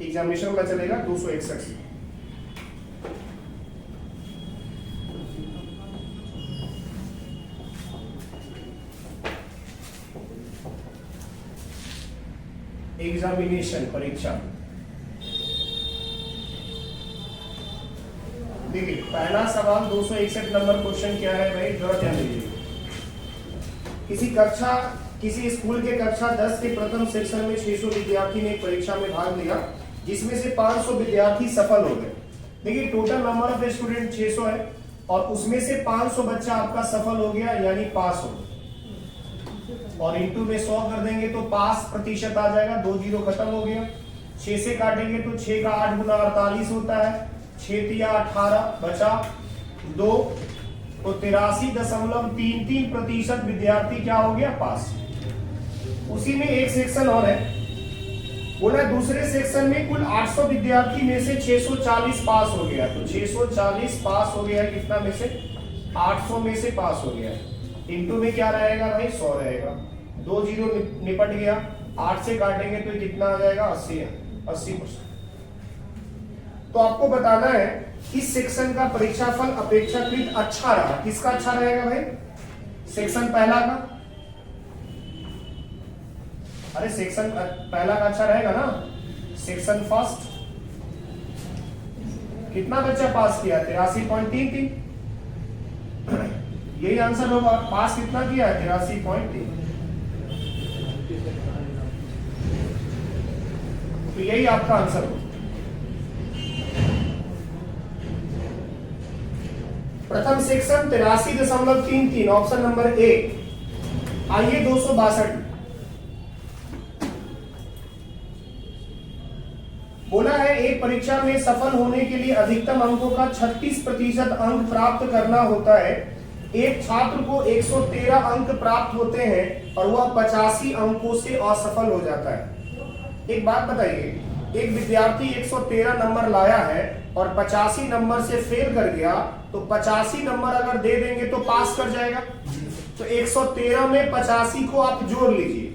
Examination का चलेगा 261 से। एग्जामिनेशन परीक्षा देखिए, पहला सवाल 261 नंबर क्वेश्चन क्या है भाई, जरा ध्यान दीजिए। किसी स्कूल के कक्षा 10 के प्रथम सेक्शन में 600 विद्यार्थी ने परीक्षा में भाग लिया, जिसमें से 500 विद्यार्थी सफल हो गए। देखिए, टोटल नंबर ऑफ स्टूडेंट 600 है और उसमें से 500 बच्चा आपका सफल हो गया, यानी पास हो गया। और इंटू में 100 कर देंगे तो पास प्रतिशत आ जाएगा, 2 जीरो खत्म हो गया। 6 से काटेंगे तो 6 का 8 गुना 48 होता है, 6 तिया 18 बचा 2, तो 83.33% विद्यार्थी क्या हो गया, पास। उसी में एक सेक्शन और है, बोला दूसरे सेक्शन में कुल 800 विद्यार्थी में से 640 पास हो गया। तो 640 पास हो गया, कितना में से, 800 में से पास हो गया। इंटू में क्या रहेगा भाई, 100 रहेगा, 2 जीरो निपट गया। 8 से काटेंगे तो कितना आ जाएगा, 80%। तो आपको बताना है इस सेक्शन का परीक्षाफल अपेक्षाकृत अच्छा रहा। किसका अच्छा रहेगा भाई, सेक्शन पहला का। अरे सेक्शन पहला का अच्छा रहेगा ना। सेक्शन फर्स्ट कितना बच्चा पास किया, 83.33। यही आंसर होगा। पास कितना किया है, 83.3। तो यही आपका आंसर होगा। प्रथम सेक्शन 83.33, ऑप्शन नंबर ए। आइए 262, बोला है एक परीक्षा में सफल होने के लिए अधिकतम अंकों का 36% अंक प्राप्त करना होता है। एक छात्र को 113 अंक प्राप्त होते हैं और वह 85 अंकों से असफल हो जाता है। एक बात बताइए, एक विद्यार्थी 113 नंबर लाया है और 85 नंबर से फेल कर गया, तो 85 नंबर अगर दे देंगे तो पास कर जाएगा। तो 113 में 85 को आप जोड़ लीजिए,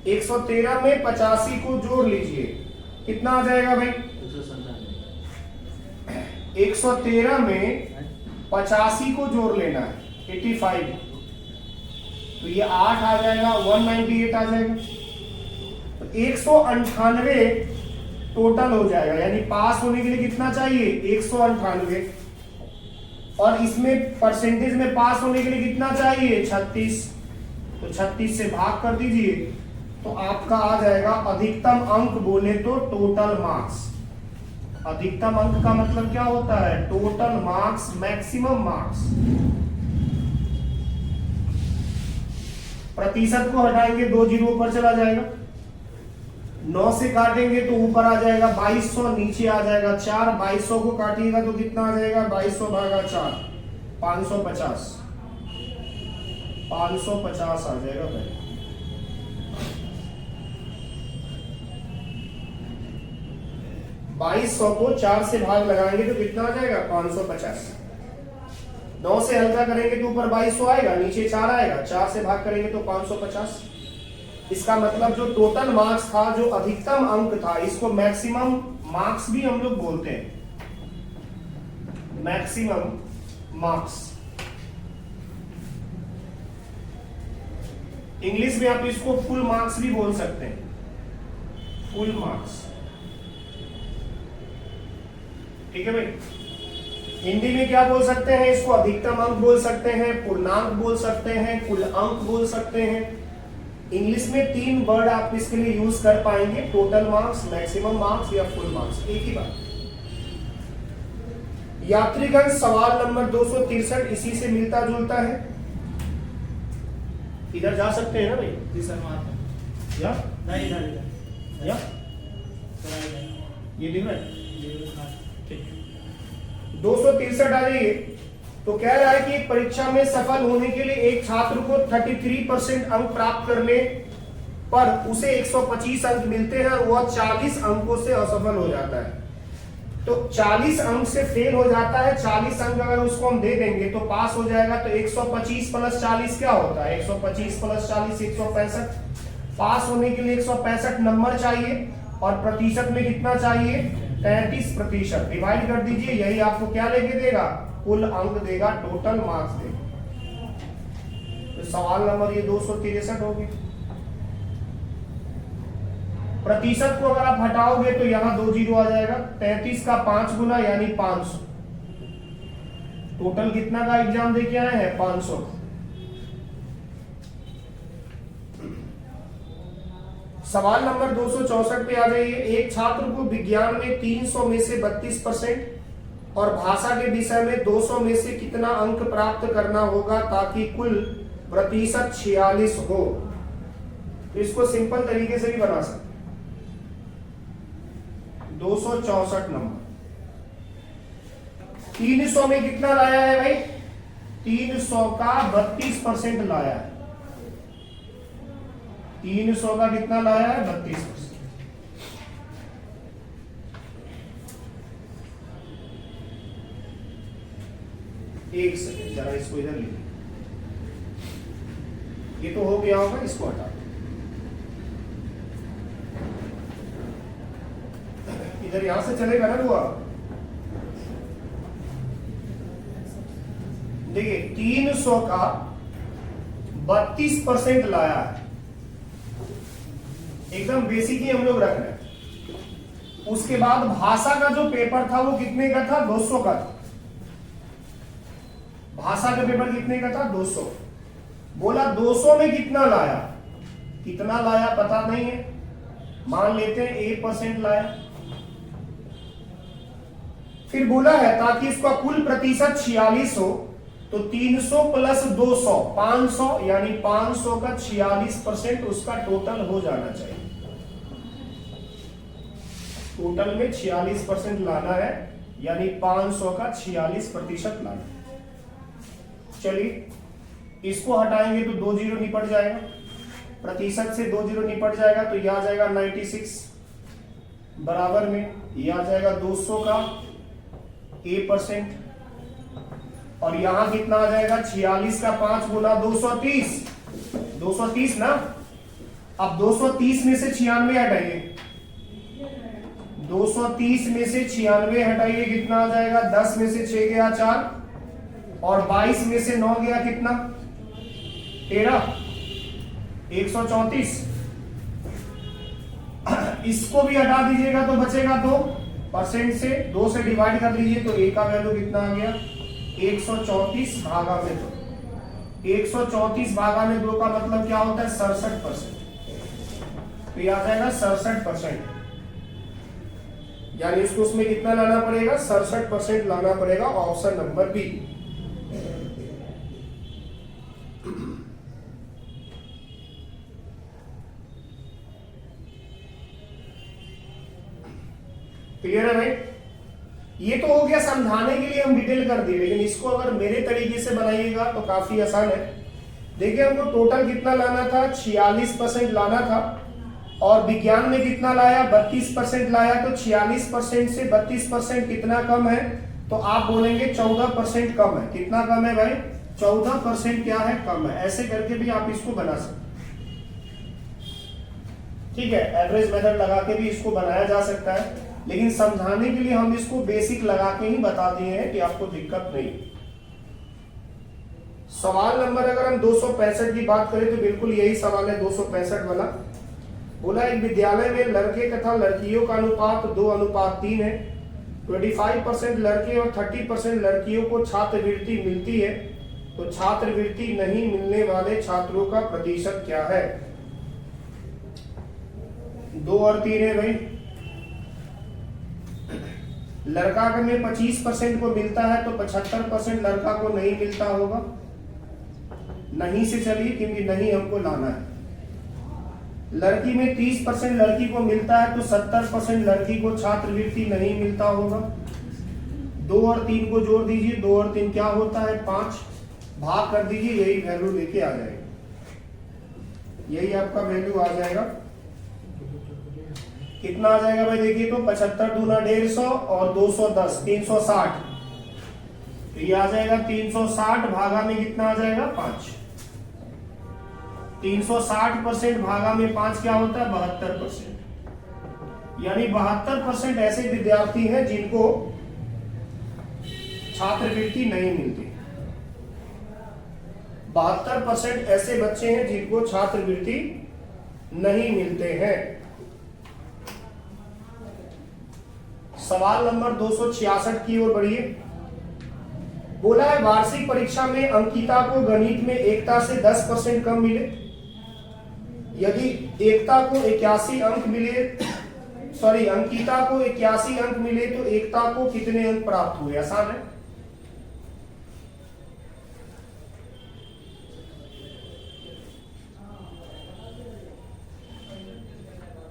113 में 85 को जोड़ लीजिए, कितना आ जाएगा भाई, 113 में 85 को जोड़ लेना है, 85। तो ये 8 आ जाएगा, 198 आ जाएगा। तो 198 टोटल हो जाएगा, यानी पास होने के लिए कितना चाहिए, 198। और इसमें परसेंटेज में पास होने के लिए कितना चाहिए, 36। तो 36 से भाग कर दीजिए, तो आपका आ जाएगा अधिकतम अंक बोले तो टोटल मार्क्स। अधिकतम अंक का मतलब क्या होता है, टोटल मार्क्स, मैक्सिमम मार्क्स। प्रतिशत को हटाएंगे, 2 जीरो ऊपर चला जाएगा। 9 से काटेंगे तो ऊपर आ जाएगा 2200, नीचे आ जाएगा 4। 2200 को काटिएगा तो कितना आ जाएगा, 2200 भागा 4, 550। 550 आ जाएगा भाई। 2200 को 4 से भाग लगाएंगे तो कितना आ जाएगा, 550। 9 से हल्का करेंगे तो ऊपर 2200 आएगा, नीचे 4 आएगा। 4 से भाग करेंगे तो 550। इसका मतलब जो टोटल मार्क्स था, जो अधिकतम अंक था, इसको मैक्सिमम मार्क्स भी हम लोग बोलते हैं, मैक्सिमम मार्क्स। इंग्लिश में आप इसको फुल मार्क्स भी बोल सकते हैं, फुल मार्क्स। ठीक है भाई। हिंदी में क्या बोल सकते हैं इसको, अधिकतम अंक बोल सकते हैं, पूर्णांक बोल सकते हैं, कुल अंक बोल सकते हैं। इंग्लिश में 3 वर्ड आप इसके लिए यूज कर पाएंगे, टोटल मार्क्स, मैक्सिमम मार्क्स या फुल मार्क्स, एक ही बात। यात्रीगण सवाल नंबर 263 इसी से मिलता जुलता है। इधर जा सकते हैं ना भाई, या ये दिख रहा है, 263 आ जाइए। तो कह रहा है कि एक परीक्षा में सफल होने के लिए एक छात्र को 33% अंक प्राप्त करने पर उसे 125 अंक मिलते हैं और वह 40 अंकों से असफल हो जाता है। तो 40 अंक से फेल हो जाता है, 40 अंक अगर उसको हम दे देंगे तो पास हो जाएगा। तो 125 प्लस 40 क्या होता है, 125 प्लस 40 165। पास होने के लिए 165 नंबर चाहिए और प्रतिशत में कितना चाहिए 33%। डिवाइड कर दीजिए, यही आपको क्या लेके देगा, कुल अंक देगा, टोटल मार्क्स देगा। तो सवाल नंबर ये 263 हो गया। प्रतिशत को अगर आप हटाओगे तो यहां 2 जीरो आ जाएगा, 33 का 5 गुना यानी 500। टोटल कितना का एग्जाम देके आए हैं 500। सवाल नंबर 264 पे आ जाइए। एक छात्र को विज्ञान में 300 में से 32% और भाषा के विषय में 200 में से कितना अंक प्राप्त करना होगा ताकि कुल प्रतिशत 46 हो। तो इसको सिंपल तरीके से भी बना सकते। 264 नंबर 300 में कितना लाया है भाई, 300 का 32% लाया है। 300 का कितना लाया है 32%। एक सेकेंड जरा इसको इधर ले, ये तो हो गया होगा, इसको हटा इधर, यहां से चलेगा ना हुआ। देखिए 300 का 32% लाया है, एकदम बेसिक ही हम लोग रख रहे हैं। उसके बाद भाषा का जो पेपर था वो कितने का था, 200 का था। भाषा का पेपर कितने का था 200। बोला 200 में कितना लाया, कितना लाया पता नहीं है, मान लेते हैं 1% लाया। फिर बोला है ताकि इसका कुल प्रतिशत 46 हो तो 300 प्लस 200 500 यानी 500 का 46% उसका टोटल हो जाना चाहिए। टोटल में 46% लाना है, यानी 500 का 46% लाना। चलिए इसको हटाएंगे तो 2 जीरो निपट जाएगा, प्रतिशत से 2 जीरो निपट जाएगा तो यह आ जाएगा 96 बराबर में यह आ जाएगा 200 का A% और यहां कितना आ जाएगा 46 का 5 गुना 230, 230 ना। अब 230 में से 96 हटाइए, 230 में से 96 हटाइए, कितना आ जाएगा 10 में से 6 गया 4 और 22 में से 9 गया कितना 13, 134। इसको भी हटा दीजिएगा तो बचेगा 2% से 2 से डिवाइड कर लीजिए तो A का वैल्यू कितना आ गया 134 भागा में 2। 134 भागा में 2 का मतलब क्या होता है 67%। तो ये आ जाएगा 67%, यानी इसको उसमें कितना लाना पड़ेगा 67% लाना पड़ेगा, ऑप्शन नंबर बी। क्लियर है भाई। ये तो हो गया समझाने के लिए हम डिटेल कर दिए, लेकिन इसको अगर मेरे तरीके से बनाइएगा तो काफी आसान है। देखिए हमको टोटल कितना लाना था 46% लाना था और विज्ञान में कितना लाया 32% लाया, तो 46% से 32% कितना कम है, तो आप बोलेंगे 14% कम है। कितना कम है भाई 14% क्या है कम है। ऐसे करके भी आप इसको बना सकते, ठीक है। एवरेज मेथड लगा के भी इसको बनाया जा सकता है, लेकिन समझाने के लिए हम इसको बेसिक लगा के ही बता दिए हैं कि आपको दिक्कत नहीं। सवाल नंबर अगर हम 265 की बात करें तो बिल्कुल यही सवाल है 265 वाला। बोला एक विद्यालय में लड़के तथा लड़कियों का अनुपात 2:3 है। 25% लड़के और 30% लड़कियों को छात्रवृत्ति मिलती है, तो छात्रवृत्ति नहीं मिलने वाले छात्रों का प्रतिशत क्या है। 2 और 3 है भाई। लड़का का में 25% को मिलता है तो 75% लड़का को नहीं मिलता होगा। नहीं से चलिए क्योंकि नहीं हमको लाना है। लड़की में 30% लड़की को मिलता है तो 70% लड़की को छात्रवृत्ति नहीं मिलता होगा। 2 और 3 को जोड़ दीजिए, 2 और 3 क्या होता है 5, भाग कर दीजिए, यही वैल्यू लेके आ जाएगा, यही आपका वैल्यू आ जाएगा। कितना आ जाएगा भाई देखिए तो 75 दूना 150 और 210 360, तो ये आ जाएगा 360 भागा में कितना आ जाएगा 5। 360% भागा में 5 क्या होता है 72%। यानी 72% ऐसे विद्यार्थी हैं जिनको छात्रवृत्ति नहीं मिलती। 72% ऐसे बच्चे हैं जिनको छात्रवृत्ति नहीं मिलते हैं। सवाल नंबर 266 की ओर बढ़िए। बोला है वार्षिक परीक्षा में अंकिता को गणित में एकता से 10% कम मिले। यदि एकता को 81 अंक मिले, सॉरी अंकिता को 81 अंक मिले तो एकता को कितने अंक प्राप्त हुए? आसान है।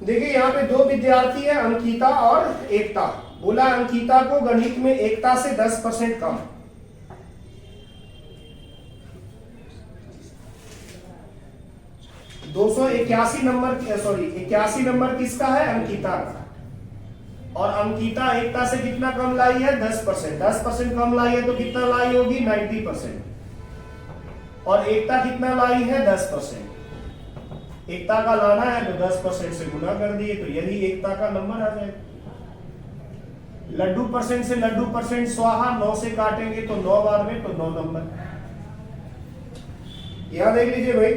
देखिए यहां पे दो विद्यार्थी है, अंकिता और एकता। बोला अंकिता को गणित में एकता से 10% कम। दो सौ 81 नंबर, सॉरी 81 नंबर किसका है? अंकिता का। और अंकिता एकता से कितना कम लाई है? 10%। 10% कम लाई है तो कितना लाई होगी? 90%। और एकता कितना लाई है? 10%। एकता का लाना है तो 10% से गुना कर दिए तो यही एकता का नंबर आ जाएगा। लड्डू परसेंट से लड्डू परसेंट स्वाहा, 9 से काटेंगे तो 9 बार में, तो 9 नंबर। यहां देख लीजिए भाई,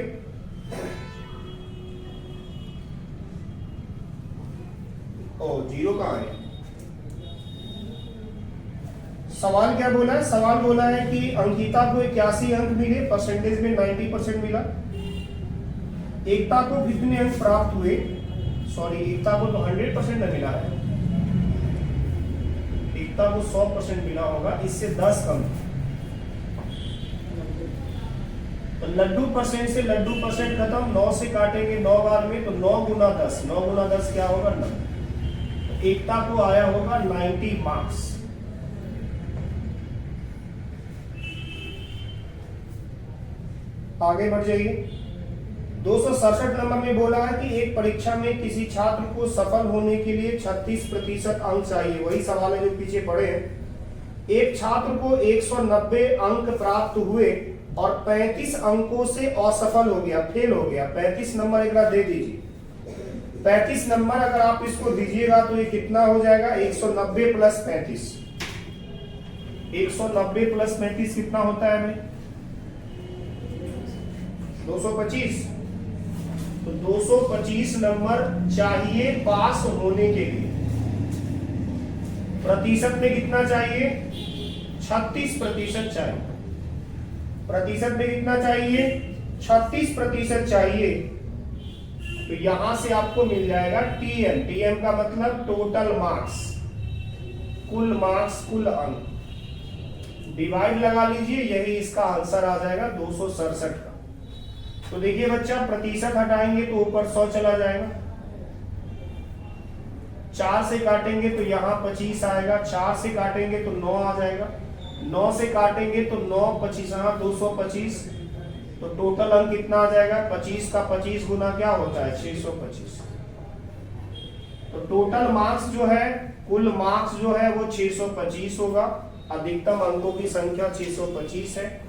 ओ जीरो कहां है? सवाल क्या बोला है? सवाल बोला है कि अंकिता को 81 अंक मिले, परसेंटेज में 90% मिला। एकता को कितने अंक प्राप्त हुए? सॉरी एकता को तो 100% न मिला है, एकता को 100% मिला होगा, इससे 10 कम। तो लड्डू परसेंट से लड्डू परसेंट खत्म, 9 से काटेंगे 9 बार में, तो 9 गुना 10, 9 गुना 10 क्या होगा? 90। एकता को आया होगा 90 मार्क्स। आगे बढ़ जाइए। 267 नंबर में बोला है कि एक परीक्षा में किसी छात्र को सफल होने के लिए 36% अंक चाहिए। वही सवाल है जो पीछे पड़े हैं। एक छात्र को 190 अंक प्राप्त हुए और 35 अंकों से असफल हो गया, फेल हो गया। 35 नंबर एक बार दे दीजिए। 35 नंबर अगर आप इसको दीजिएगा तो ये कितना हो जाएगा? 190 प्लस 35। 190 प्लस 35 कितना होता है भाई? 225। तो 225 नंबर चाहिए पास होने के लिए। प्रतिशत में कितना चाहिए? 36% चाहिए। प्रतिशत में कितना चाहिए? 36% चाहिए। तो यहां से आपको मिल जाएगा टीएम। टीएम का मतलब टोटल मार्क्स, कुल मार्क्स, कुल अंक। डिवाइड लगा लीजिए, यही इसका आंसर आ जाएगा 267 का। तो देखिए बच्चा, प्रतिशत हटाएंगे तो ऊपर 100 चला जाएगा। 4 से काटेंगे तो यहाँ 25 आएगा। 4 से काटेंगे तो 9 आ जाएगा। 9 से काटेंगे तो 9 25, हाँ 225। तो टोटल अंक कितना आ जाएगा? 25 का 25 गुना क्या होता है? 625। तो टोटल मार्क्स जो है, कुल मार्क्स जो है वो 625 होगा। अधिकतम अंकों की संख्या 625 है।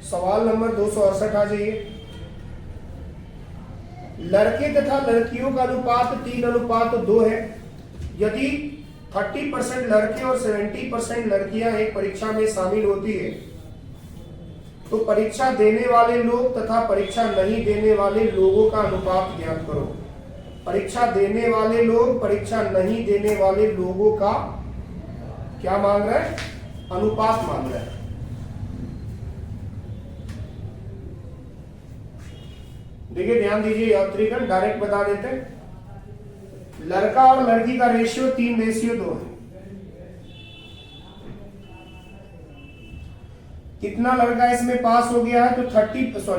सवाल नंबर 268 आ जाइए। लड़के तथा लड़कियों का अनुपात 3:2 है। यदि 30% लड़के और 70% लड़कियां एक परीक्षा में शामिल होती है तो परीक्षा देने वाले लोग तथा परीक्षा नहीं देने वाले लोगों का अनुपात ज्ञात करो। परीक्षा देने वाले लोग, परीक्षा नहीं देने वाले लोगों का क्या मांग रहा है? अनुपात मांग रहा है। देखिए ध्यान दीजिए, यात्रीगण डायरेक्ट बता देते हैं। लड़का और लड़की का रेशियो 3:2 है। कितना लड़का इसमें पास हो गया है? तो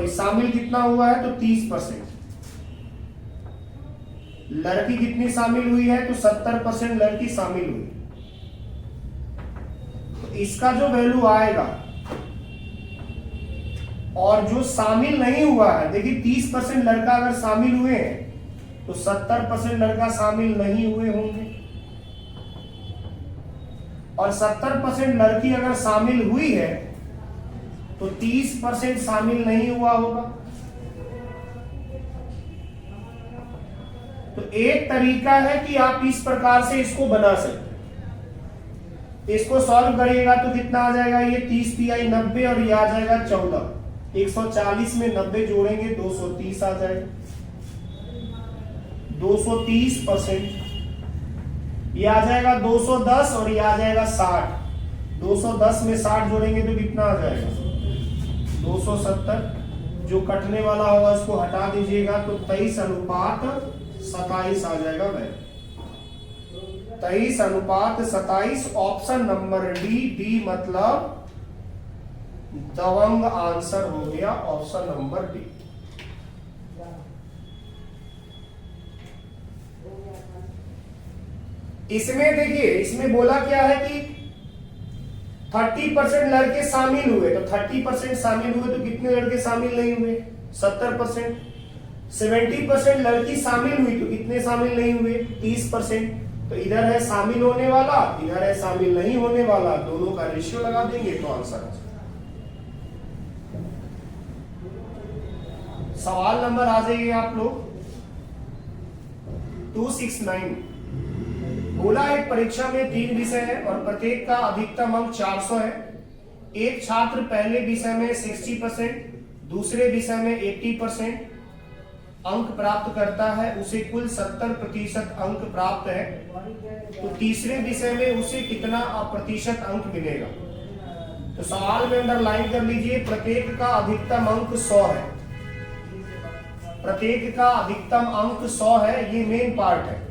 शामिल कितना हुआ है? तो 30%। लड़की कितनी शामिल हुई है? तो 70% लड़की शामिल हुई। तो इसका जो वैल्यू आएगा, और जो शामिल नहीं हुआ है, देखिए 30% लड़का अगर शामिल हुए हैं तो 70% लड़का शामिल नहीं हुए होंगे, और 70% लड़की अगर शामिल हुई है तो 30% शामिल नहीं हुआ होगा। तो एक तरीका है कि आप इस प्रकार से इसको बना सकते। इसको सॉल्व करिएगा तो कितना आ जाएगा, ये 30 तिहाई 90 और ये आ जाएगा 14। 140 में 90 जोड़ेंगे 230 आ जाएगा, 230%। ये आ जाएगा 210 और ये आ जाएगा 60। 210 में 60 जोड़ेंगे तो कितना आ जाएगा, 270। जो कटने वाला होगा उसको हटा दीजिएगा तो 23:27 आ जाएगा भाई। 23:27 ऑप्शन नंबर डी। डी मतलब दबंग आंसर हो गया ऑप्शन नंबर डी। इसमें देखिए, इसमें बोला क्या है कि 30% लड़के शामिल हुए, तो 30% शामिल हुए तो कितने लड़के शामिल नहीं हुए, 70%। 70% लड़की शामिल हुई तो कितने शामिल नहीं हुए, 30%। तो इधर है शामिल होने वाला, इधर है शामिल नहीं होने वाला, दोनों का रेशियो लगा देंगे तो आंसर आ जाएगा। सवाल नंबर आ जाइए आप लोग 269। बोला एक परीक्षा में 3 विषय है और प्रत्येक का अधिकतम अंक 400 है। एक छात्र पहले विषय में 60%, दूसरे विषय में 80% अंक प्राप्त करता है, उसे कुल 70% अंक प्राप्त है, तो तीसरे विषय में उसे कितना प्रतिशत अंक मिलेगा। तो सवाल में अंडरलाइन कर लीजिए, प्रत्येक का अधिकतम अंक 100 है। प्रत्येक का अधिकतम अंक 100 है, ये मेन पार्ट है।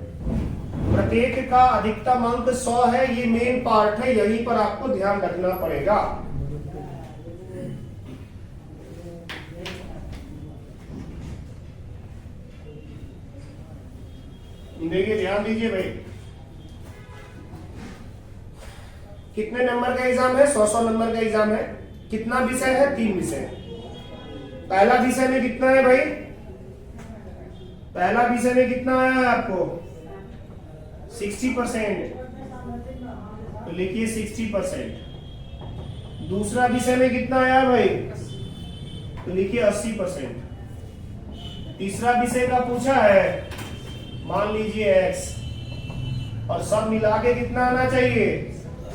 प्रत्येक का अधिकतम अंक 100 है, ये मेन पार्ट है, यहीं पर आपको ध्यान रखना पड़ेगा। देखिए ध्यान दीजिए भाई, कितने नंबर का एग्जाम है, 100 नंबर का एग्जाम है। कितना विषय है, 3 विषय। पहला विषय में कितना है भाई, पहला विषय में कितना आया है आपको, 60%, तो लिखिए 60%। दूसरा विषय में कितना आया भाई, तो लिखिए 80%। तीसरा विषय का पूछा है, मान लीजिए x, और सब मिला के कितना आना चाहिए,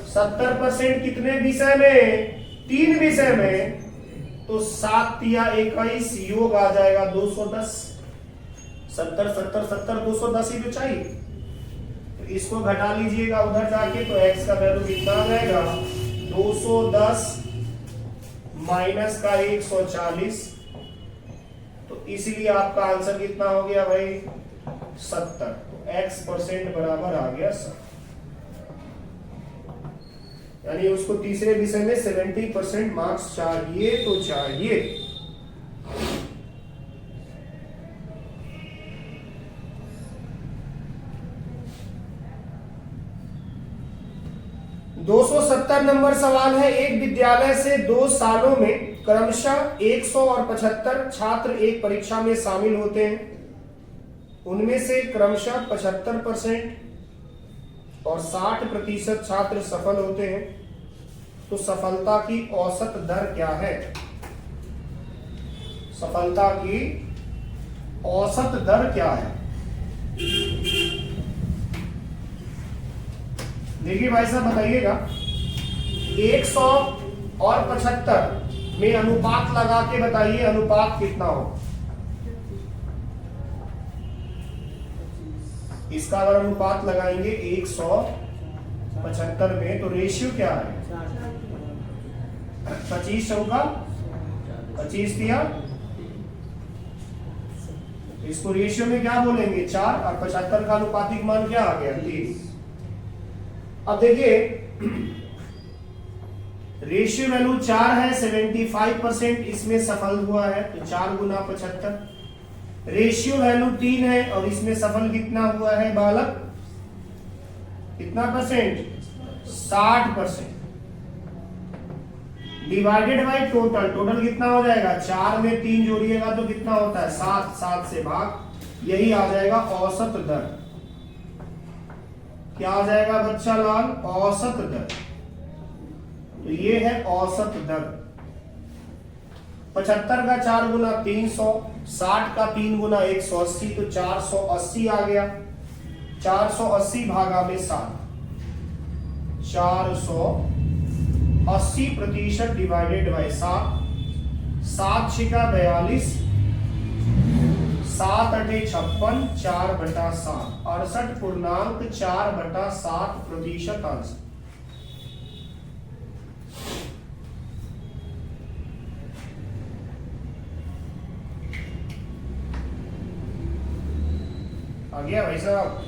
70%। कितने विषय में, 3 विषय में, तो 7 या 21 योग आ जाएगा 210। 70 70 70 210 ही तो चाहिए। तो इसको घटा लीजिएगा उधर जाके, तो x का वैल्यू कितना आ जाएगा, 210 माइनस का 140, तो इसलिए आपका आंसर कितना हो गया भाई, 70। तो x% बराबर आ गया 70। यानी उसको तीसरे विषय में 70% मार्क्स चाहिए तो चाहिए। दो 270 नंबर सवाल है, एक विद्यालय से 2 सालों में क्रमशः 100 और 75 छात्र एक परीक्षा में शामिल होते हैं। उनमें से क्रमशः 75% और 60% छात्र सफल होते हैं, तो सफलता की औसत दर क्या है। सफलता की औसत दर क्या है। देखिए भाई साहब बताइएगा, 100 और 75 में अनुपात लगा के बताइए, अनुपात कितना हो। इसका अगर अनुपात लगाएंगे 175 में, तो रेशियो क्या है, 25 चौका 25 दिया, इसको रेशियो में क्या बोलेंगे, 4, और 75 का अनुपातिक मान क्या आ गया, 30। अब देखिए रेशियो वैल्यू 4 है, 75% इसमें सफल हुआ है, तो 4 गुना 75। रेशियो वैल्यू 3 है और इसमें सफल कितना हुआ है बालक, कितना percent, 60%। Divided by total, total कितना हो जाएगा, 4 में 3 जोड़िएगा तो कितना होता है, 7, 7 से भाग, यही आ जाएगा औसत दर। क्या आ जाएगा बच्चा लाल, औसत दर। तो ये है औसत दर। 75 का 4 गुना 300, 60 का 3 गुना 180 तो 480 आ गया। 480 भागा में 7, 480% डिवाइडेड बाय 7, 7 छिका 42, 7 अठे 56, 4/7, 68.4/7% आंसर। आ गया भाई साहब।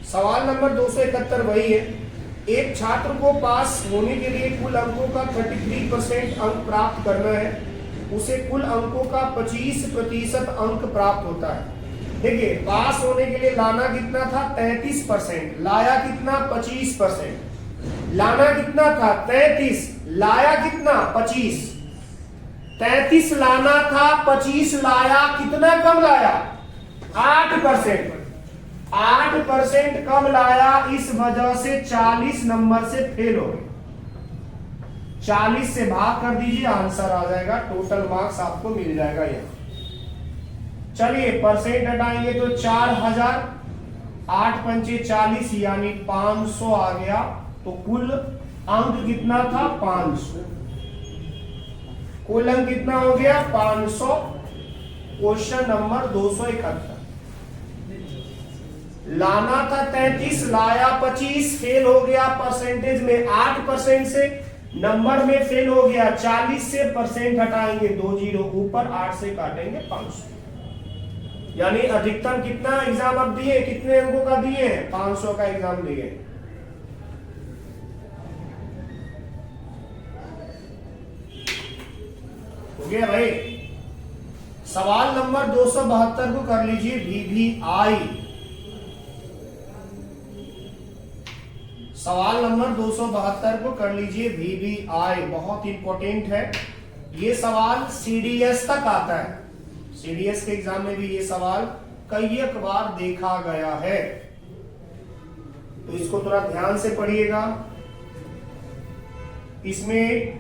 सवाल नंबर 271 वही है। एक छात्र को पास होने के लिए कुल अंकों का 33% अंक प्राप्त करना है, उसे कुल अंकों का 25% अंक प्राप्त होता है। देखिए, पास होने के लिए लाना कितना था 33%, लाया कितना 25%। लाना कितना था 33, लाया कितना 25। 33 लाना था, 25 लाया, कितना कम लाया 8%। 8% कम लाया, इस वजह से 40 नंबर से फेल हो गए। 40 से भाग कर दीजिए, आंसर आ जाएगा। टोटल मार्क्स आपको मिल जाएगा यहाँ। चलिए परसेंट हटाएंगे तो 4000, 8 पंचे 40 यानी 500 आ गया। तो कुल अंक कितना था 500। कुल अंक कितना हो गया 500। Question number 271। लाना था 33, लाया 25, फेल हो गया परसेंटेज में 8% से, नंबर में फेल हो गया 40 से। परसेंट हटाएंगे 2 जीरो ऊपर, 8 से काटेंगे 500। यानी अधिकतम कितना एग्जाम अब दिए, कितने अंकों का दिए हैं 500 का एग्जाम दिए। हो गया भाई। सवाल नंबर 272 को कर लीजिए VVI। सवाल नंबर 272 को कर लीजिए VVI, बहुत इंपॉर्टेंट है ये सवाल। CDS तक आता है, CDS के एग्जाम में भी ये सवाल कई बार देखा गया है, तो इसको थोड़ा ध्यान से पढ़िएगा। इसमें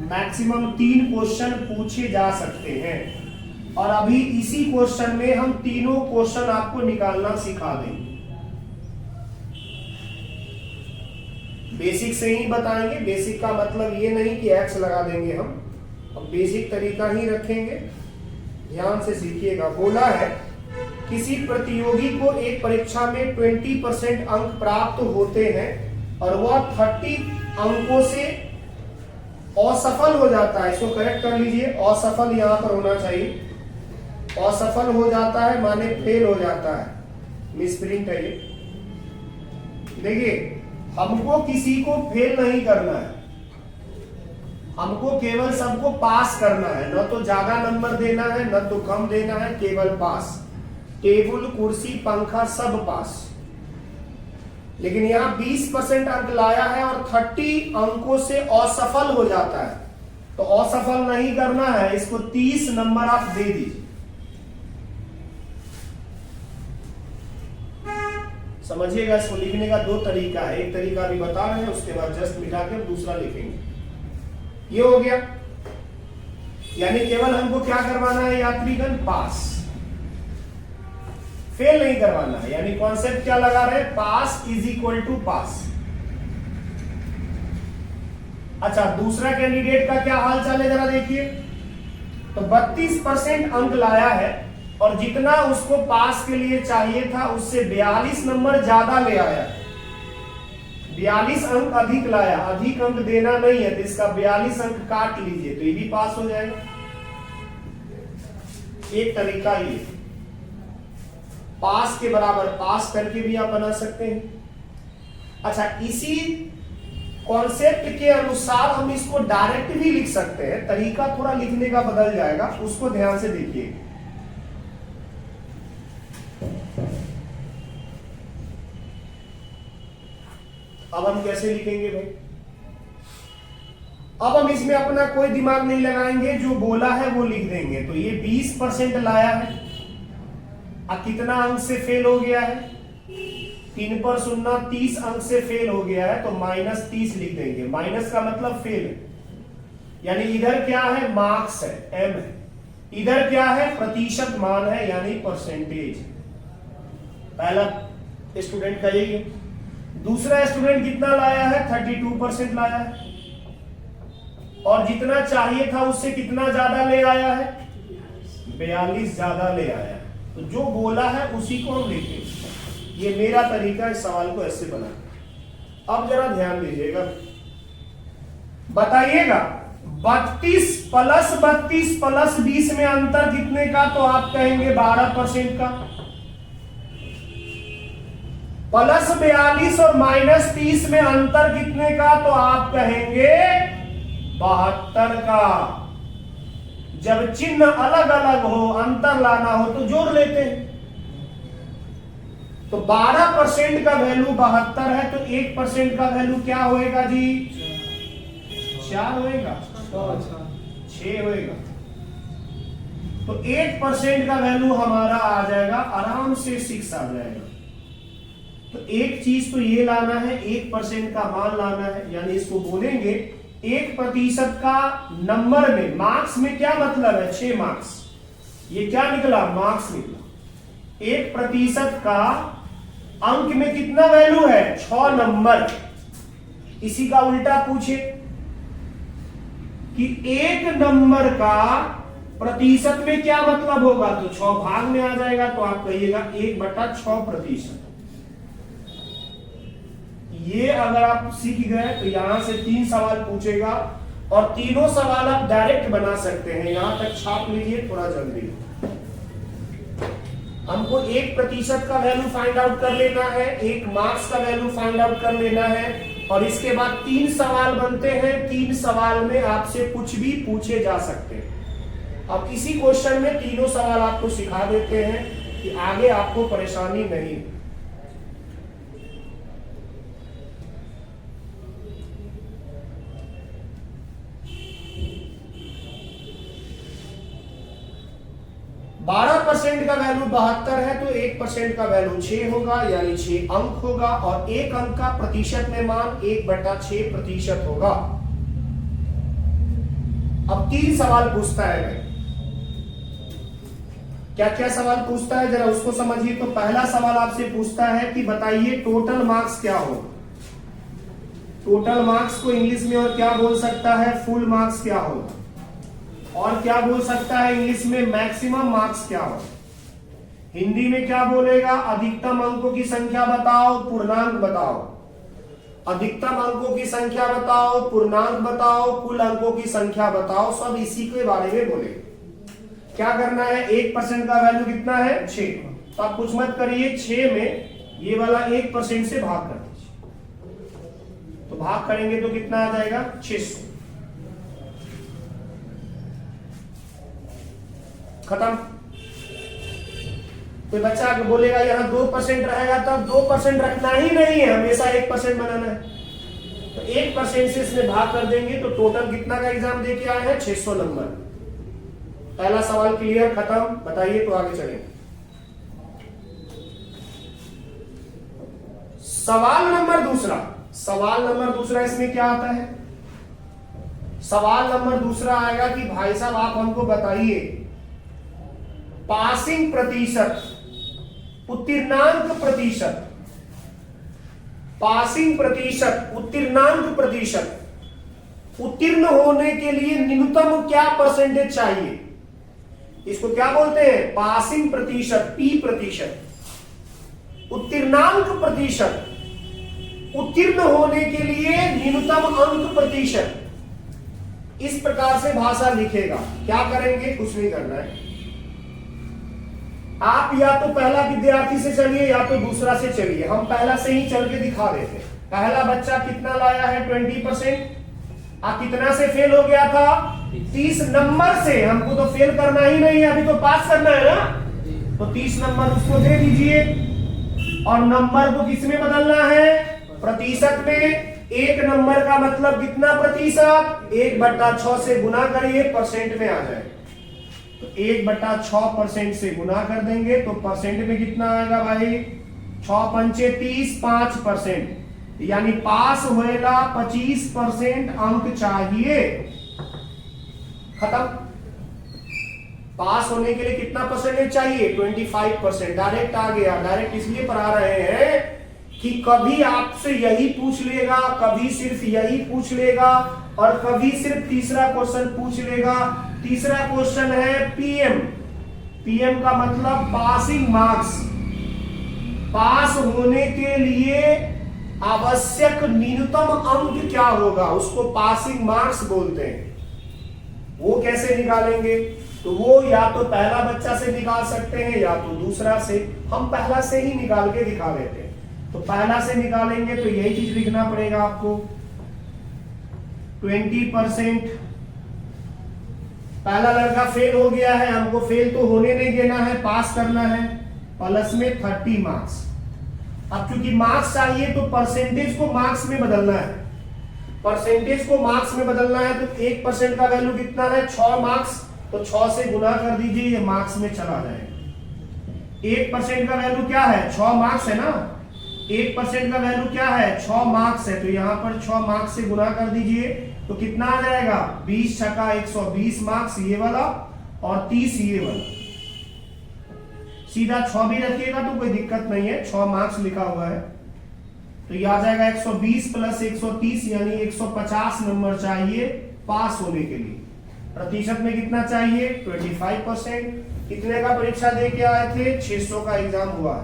मैक्सिमम 3 क्वेश्चन पूछे जा सकते हैं, और अभी इसी क्वेश्चन में हम तीनों क्वेश्चन आपको निकालना सिखा देंगे। बेसिक से ही बताएंगे। बेसिक का मतलब ये नहीं कि एक्स लगा देंगे हम, अब बेसिक तरीका ही रखेंगे। ध्यान से सीखिएगा। बोला है किसी प्रतियोगी को एक परीक्षा में 20% अंक प्राप्त होते हैं और वह 30 अंकों से असफल हो जाता है। इसको करेक्ट कर लीजिए, असफल यहां पर होना चाहिए। असफल हो जाता है माने फेल हो जाता है, मिसप्रिंट है ये। देखिए, हमको किसी को फेल नहीं करना है, हमको केवल सबको पास करना है। न तो ज्यादा नंबर देना है, न तो कम देना है, केवल पास। टेबल, कुर्सी, पंखा सब पास। लेकिन यहाँ 20% अंक लाया है और 30 अंकों से असफल हो जाता है, तो असफल नहीं करना है, इसको 30 नंबर आप दे दीजिए। समझिएगा, इसको लिखने का 2 तरीका है। एक तरीका अभी बता रहे हैं, उसके बाद जस्ट मिटा के दूसरा लिखेंगे। ये हो गया। यानी केवल हमको क्या करवाना है यात्रीगण, पास, फेल नहीं करवाना है। यानी कॉन्सेप्ट क्या लगा रहे हैं, पास इज इक्वल टू पास। अच्छा, दूसरा कैंडिडेट का क्या हाल चाल है जरा देखिए। तो 32% अंक लाया है और जितना उसको पास के लिए चाहिए था उससे 42 नंबर ज्यादा ले आया। 42 अंक अधिक लाया, अधिक अंक देना नहीं है, तो इसका 42 अंक काट लीजिए तो ये भी पास हो जाएगा। एक तरीका ये पास के बराबर पास करके भी आप बना सकते हैं। अच्छा, इसी कॉन्सेप्ट के अनुसार हम इसको डायरेक्ट भी लिख सकते हैं, तरीका थोड़ा लिखने का बदल जाएगा, उसको ध्यान से देखिए। अब हम कैसे लिखेंगे भाई, अब हम इसमें अपना कोई दिमाग नहीं लगाएंगे, जो बोला है वो लिख देंगे। तो ये 20% लाया है, अब कितना अंक से फेल हो गया है, 3 पर 0, 30 अंक से फेल हो गया है, तो -30 लिख देंगे। माइनस का मतलब फेल है, यानी इधर क्या है, मार्क्स है, एम है, इधर क्या है, प्रतिशत मान है यानी परसेंटेज। पहला स्टूडेंट का यही है। दूसरा स्टूडेंट कितना लाया है, 32% लाया है, और जितना चाहिए था उससे कितना ज्यादा ले आया है, 42 ज्यादा ले आया है। तो जो बोला है उसी को हम लिखेंगे। ये मेरा तरीका है इस सवाल को ऐसे बनाना। अब जरा ध्यान दीजिएगा, बताइएगा 32 प्लस 20 में अंतर कितने का, तो आप कहेंगे 12% का। प्लस 42 और माइनस 30 में अंतर कितने का, तो आप कहेंगे 72 का। जब चिन्ह अलग अलग हो, अंतर लाना हो तो जोड़ लेते हैं। तो 12% का वैल्यू 72 है, तो 1% का वैल्यू क्या होएगा जी, 4 होएगा, 6 होएगा। तो 1% का वैल्यू हमारा आ जाएगा, आराम से 6 आ जाएगा। तो एक चीज तो ये लाना है, 1% का मान लाना है, यानी इसको बोलेंगे 1% का नंबर में, मार्क्स में क्या मतलब है, 6 मार्क्स। ये क्या निकला, मार्क्स निकला। 1% का अंक में कितना वैल्यू है, 6 नंबर। इसी का उल्टा पूछे कि 1 नंबर का प्रतिशत में क्या मतलब होगा, तो 6 भाग में आ जाएगा, तो आप कहिएगा 1/6%। ये अगर आप सीख गए तो यहां से 3 सवाल पूछेगा, और तीनों सवाल आप डायरेक्ट बना सकते हैं। यहां तक छाप लीजिए थोड़ा जल्दी। हमको 1% का वैल्यू फाइंड आउट कर लेना है, 1 मार्क्स का वैल्यू फाइंड आउट कर लेना है, और इसके बाद 3 सवाल बनते हैं। 3 सवाल में आपसे कुछ भी पूछे जा सकते हैं। अब इसी क्वेश्चन में तीनों सवाल आपको सिखा देते हैं कि आगे आपको परेशानी नहीं। बारह % का वैल्यू 72 है, तो 1% का वैल्यू 6 होगा, यानी 6 अंक होगा, और 1 अंक का प्रतिशत में मान 1/6% होगा। अब 3 सवाल पूछता है भाई, क्या क्या सवाल पूछता है जरा उसको समझिए। तो पहला सवाल आपसे पूछता है कि बताइए टोटल मार्क्स क्या हो। टोटल मार्क्स को इंग्लिश में और क्या बोल सकता है, फुल मार्क्स क्या होगा, और क्या बोल सकता है इंग्लिश में, मैक्सिमम मार्क्स क्या हो। हिंदी में क्या बोलेगा, अधिकतम अंकों की संख्या बताओ, पूर्णांक बताओ। अधिकतम अंकों की संख्या बताओ, पूर्णांक बताओ, कुल अंकों की संख्या बताओ, सब इसी के बारे में बोले। क्या करना है, 1% का वैल्यू कितना है, 6। तो आप कुछ मत करिए, 6 में ये वाला 1% से भाग कर दीजिए। तो भाग करेंगे तो कितना आ जाएगा, 600। खत्म। कोई बच्चा बोलेगा यहाँ 2% रहेगा, तब 2% रखना ही नहीं है, हमेशा 1% बनाना है। तो 1% से इसमें भाग कर देंगे, तो टोटल कितना का एग्जाम दे के आए हैं, 600 नंबर। पहला सवाल क्लियर, खत्म। बताइए तो आगे चलें। सवाल नंबर दूसरा। सवाल नंबर दूसरा इसमें क्या आता है, सवाल नंबर दूसरा आएगा कि भाई साहब आप हमको बताइए पासिंग प्रतिशत, उत्तीर्णांक प्रतिशत, पासिंग प्रतिशत, उत्तीर्णांक प्रतिशत, उत्तीर्ण होने के लिए न्यूनतम क्या परसेंटेज चाहिए। इसको क्या बोलते हैं, पासिंग प्रतिशत, P प्रतिशत। उत्तीर्णांक प्रतिशत, उत्तीर्ण होने के लिए न्यूनतम अंक प्रतिशत। इस प्रकार से भाषा लिखेगा। क्या करेंगे, कुछ नहीं करना है। आप या तो पहला विद्यार्थी से चलिए या तो दूसरा से चलिए। हम पहला से ही चल के दिखा देते। पहला बच्चा कितना लाया है, 20%। आप कितना से फेल हो गया था, 30 नंबर से। हमको तो फेल करना ही नहीं है, अभी तो पास करना है ना। तो 30 नंबर उसको दे दीजिए, और नंबर को किसमें बदलना है, प्रतिशत में। 1 नंबर का मतलब कितना प्रतिशत, 1/6 से गुना करिए, परसेंट में आ जाए। तो 1/6% से गुना कर देंगे, तो परसेंट में कितना आएगा भाई, 6 पंचे 30, 5%। यानी पास होएगा 25% अंक चाहिए। खत्म। पास होने के लिए कितना परसेंटेज चाहिए? 25%। डायरेक्ट आ गया। डायरेक्ट इसलिए पढ़ा रहे हैं कि कभी आपसे यही पूछ लेगा, कभी सिर्फ यही पूछ लेगा, और कभी सिर्फ तीसरा क्वेश्चन पूछ लेगा। तीसरा क्वेश्चन है पीएम। पीएम का मतलब पासिंग मार्क्स। पास होने के लिए आवश्यक न्यूनतम अंक क्या होगा, उसको पासिंग मार्क्स बोलते हैं। वो कैसे निकालेंगे? तो वो या तो पहला बच्चा से निकाल सकते हैं या तो दूसरा से। हम पहला से ही निकाल के दिखा देते हैं। तो पहला से निकालेंगे तो यही चीज लिखना पड़ेगा आपको। 20%। पहला लड़का फेल हो गया है, हमको फेल तो होने नहीं देना है, पास करना है। प्लस में 30 मार्क्स। अब चूंकि मार्क्स चाहिए तो परसेंटेज को मार्क्स में बदलना है। परसेंटेज को मार्क्स में बदलना है तो 1% का वैल्यू कितना है? 6 मार्क्स। तो 6 से गुना कर दीजिए, ये मार्क्स में चला जाएगा। 1% का वैल्यू क्या है? 6 मार्क्स है ना। 1% का वैल्यू क्या है? 6 मार्क्स है। तो यहां पर 6 मार्क्स से गुना कर दीजिए तो कितना आ जाएगा? 20 छक्का 120 मार्क्स ये वाला, और 30 ये वाला। सीधा 6 भी रखिएगा तो कोई दिक्कत नहीं है, 6 मार्क्स लिखा हुआ है। तो ये आ जाएगा 120 प्लस 130 यानी 150 नंबर चाहिए पास होने के लिए। प्रतिशत में कितना चाहिए? 25%। कितने का परीक्षा दे के आए थे? 600 का एग्जाम हुआ।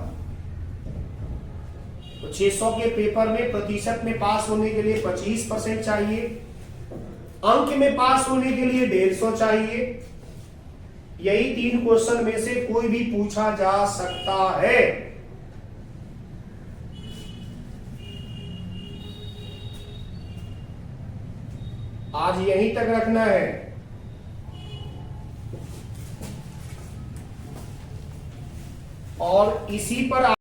तो 600 के पेपर में प्रतिशत में पास होने के लिए 25% चाहिए। अंक में पास होने के लिए 150 चाहिए। यही 3 क्वेश्चन में से कोई भी पूछा जा सकता है। आज यहीं तक रखना है। और इसी पर